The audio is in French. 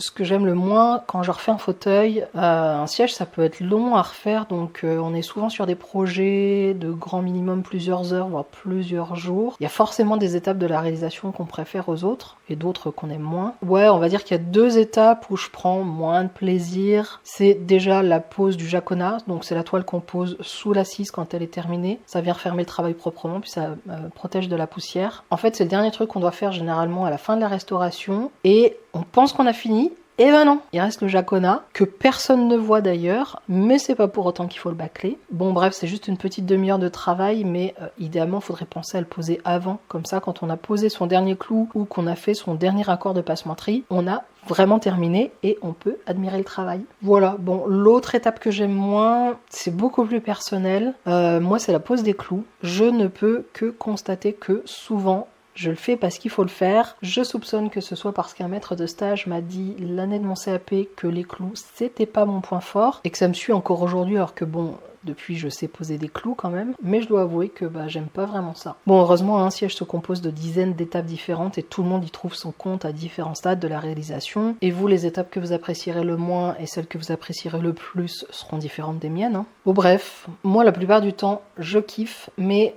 Ce que j'aime le moins quand je refais un fauteuil, un siège ça peut être long à refaire, donc on est souvent sur des projets de grand minimum plusieurs heures, voire plusieurs jours. Il y a forcément des étapes de la réalisation qu'on préfère aux autres, et d'autres qu'on aime moins. Ouais, on va dire qu'il y a 2 étapes où je prends moins de plaisir. C'est déjà la pose du jaconas, donc c'est la toile qu'on pose sous l'assise quand elle est terminée. Ça vient refermer le travail proprement, puis ça protège de la poussière. En fait, c'est le dernier truc qu'on doit faire généralement à la fin de la restauration, et on pense qu'on a fini. Eh ben non, il reste le jaconas, que personne ne voit d'ailleurs, mais c'est pas pour autant qu'il faut le bâcler. Bon bref, c'est juste une petite demi-heure de travail, mais idéalement, il faudrait penser à le poser avant. Comme ça, quand on a posé son dernier clou ou qu'on a fait son dernier raccord de passementerie, on a vraiment terminé et on peut admirer le travail. Voilà, bon, l'autre étape que j'aime moins, c'est beaucoup plus personnel. Moi, c'est la pose des clous. Je ne peux que constater que souvent, je le fais parce qu'il faut le faire. Je soupçonne que ce soit parce qu'un maître de stage m'a dit l'année de mon CAP que les clous c'était pas mon point fort et que ça me suit encore aujourd'hui alors que bon, depuis je sais poser des clous quand même, mais je dois avouer que j'aime pas vraiment ça. Bon, heureusement un siège se compose de dizaines d'étapes différentes et tout le monde y trouve son compte à différents stades de la réalisation, et vous, les étapes que vous apprécierez le moins et celles que vous apprécierez le plus seront différentes des miennes. Bon bref, moi la plupart du temps je kiffe, mais